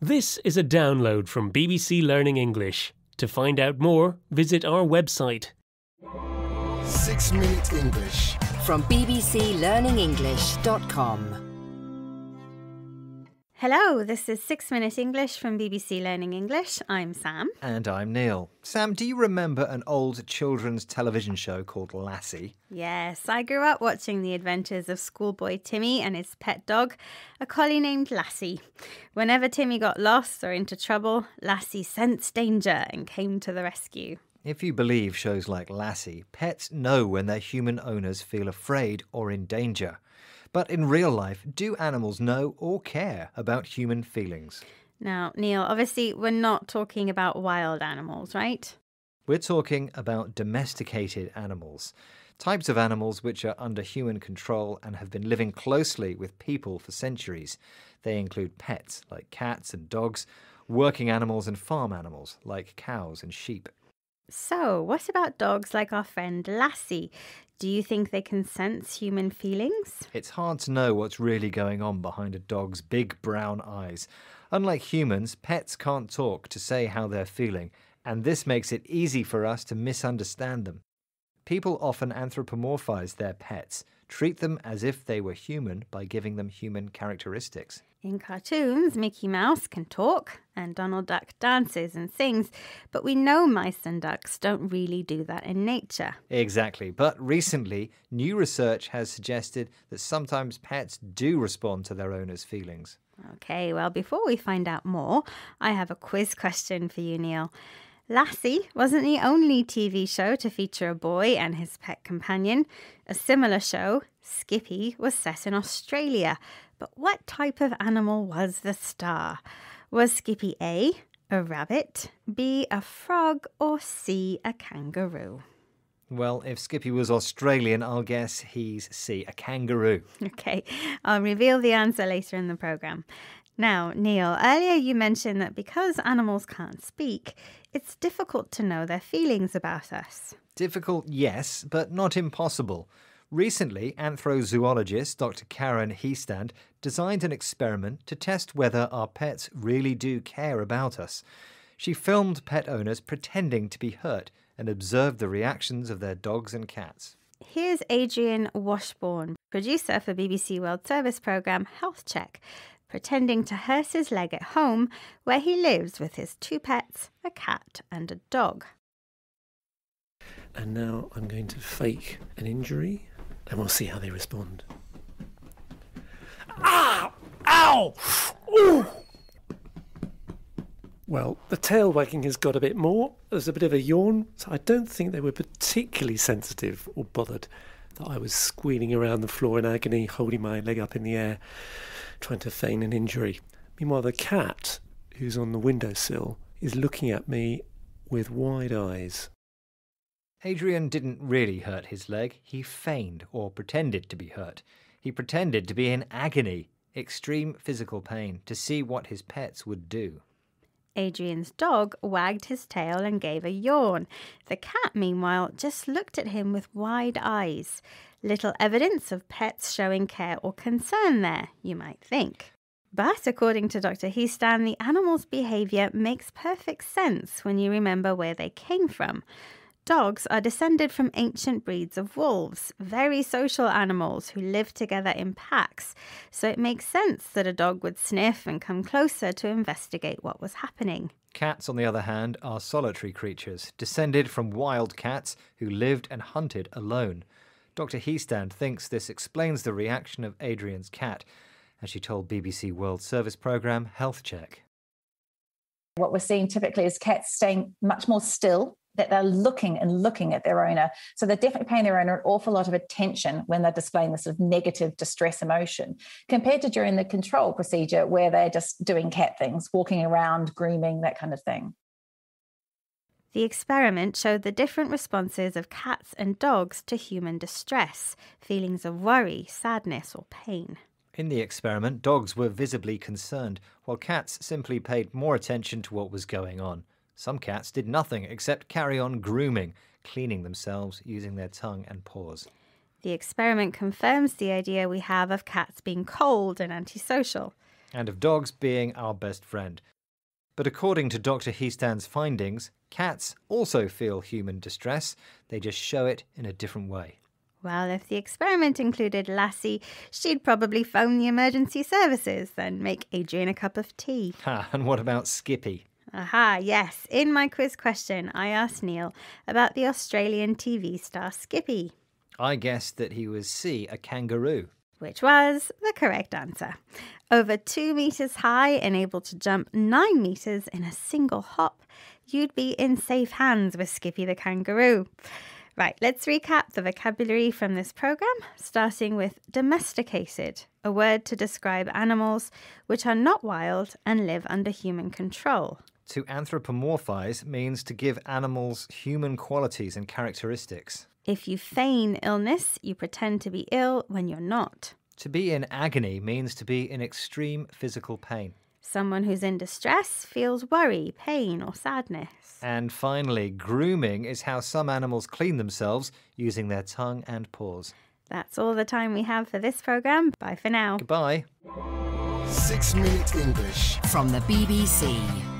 This is a download from BBC Learning English. To find out more, visit our website. 6 Minute English from bbclearningenglish.com. Hello, this is 6 Minute English from BBC Learning English. I'm Sam. And I'm Neil. Sam, do you remember an old children's television show called Lassie? Yes, I grew up watching the adventures of schoolboy Timmy and his pet dog, a collie named Lassie. Whenever Timmy got lost or into trouble, Lassie sensed danger and came to the rescue. If you believe shows like Lassie, pets know when their human owners feel afraid or in danger. But in real life, do animals know or care about human feelings? Now, Neil, obviously we're not talking about wild animals, right? We're talking about domesticated animals. Types of animals which are under human control and have been living closely with people for centuries. They include pets like cats and dogs, working animals and farm animals like cows and sheep. So, what about dogs like our friend Lassie? Do you think they can sense human feelings? It's hard to know what's really going on behind a dog's big brown eyes. Unlike humans, pets can't talk to say how they're feeling, and this makes it easy for us to misunderstand them. People often anthropomorphize their pets, treat them as if they were human by giving them human characteristics. In cartoons, Mickey Mouse can talk and Donald Duck dances and sings, but we know mice and ducks don't really do that in nature. Exactly, but recently, new research has suggested that sometimes pets do respond to their owners' feelings. Okay, well, before we find out more, I have a quiz question for you, Neil. Lassie wasn't the only TV show to feature a boy and his pet companion. A similar show, Skippy, was set in Australia. But what type of animal was the star? Was Skippy A, rabbit, B, a frog, or C, a kangaroo? Well, if Skippy was Australian, I'll guess he's C, a kangaroo. Okay, I'll reveal the answer later in the programme. Now, Neil, earlier you mentioned that because animals can't speak, it's difficult to know their feelings about us. Difficult, yes, but not impossible. Recently, anthrozoologist Dr. Karen Hiestand designed an experiment to test whether our pets really do care about us. She filmed pet owners pretending to be hurt and observed the reactions of their dogs and cats. Here's Adrian Washbourne, producer for BBC World Service programme Health Check, pretending to hurt his leg at home where he lives with his 2 pets, a cat and a dog. And now I'm going to fake an injury and we'll see how they respond. Ah! Ow! Ooh! Well, the tail wagging has got a bit more. There's a bit of a yawn, so I don't think they were particularly sensitive or bothered that I was squealing around the floor in agony, holding my leg up in the air, trying to feign an injury. Meanwhile, the cat, who's on the windowsill, is looking at me with wide eyes. Adrian didn't really hurt his leg. He feigned or pretended to be hurt. He pretended to be in agony, extreme physical pain, to see what his pets would do. Adrian's dog wagged his tail and gave a yawn. The cat, meanwhile, just looked at him with wide eyes. Little evidence of pets showing care or concern there, you might think. But according to Dr. Hiestand, the animal's behaviour makes perfect sense when you remember where they came from. Dogs are descended from ancient breeds of wolves, very social animals who live together in packs, so it makes sense that a dog would sniff and come closer to investigate what was happening. Cats, on the other hand, are solitary creatures, descended from wild cats who lived and hunted alone. Dr. Hiestand thinks this explains the reaction of Adrian's cat, as she told BBC World Service programme Health Check. What we're seeing typically is cats staying much more still, that they're looking at their owner. So they're definitely paying their owner an awful lot of attention when they're displaying this sort of negative distress emotion, compared to during the control procedure where they're just doing cat things, walking around, grooming, that kind of thing. The experiment showed the different responses of cats and dogs to human distress, feelings of worry, sadness, or pain. In the experiment, dogs were visibly concerned, while cats simply paid more attention to what was going on. Some cats did nothing except carry on grooming, cleaning themselves using their tongue and paws. The experiment confirms the idea we have of cats being cold and antisocial. and of dogs being our best friend. But according to Dr. Heastan's findings, cats also feel human distress. They just show it in a different way. Well, if the experiment included Lassie, she'd probably phone the emergency services, then make Adrian a cup of tea. And what about Skippy? Aha, yes. In my quiz question, I asked Neil about the Australian TV star Skippy, I guessed that he was C, a kangaroo. which was the correct answer. Over 2 meters high and able to jump 9 meters in a single hop, you'd be in safe hands with Skippy the kangaroo. Right, let's recap the vocabulary from this program, starting with domesticated, a word to describe animals which are not wild and live under human control. To anthropomorphize means to give animals human qualities and characteristics. If you feign illness, you pretend to be ill when you're not. To be in agony means to be in extreme physical pain. Someone who's in distress feels worry, pain, or sadness. And finally, grooming is how some animals clean themselves using their tongue and paws. That's all the time we have for this program. Bye for now. Goodbye. 6 Minute English. From the BBC.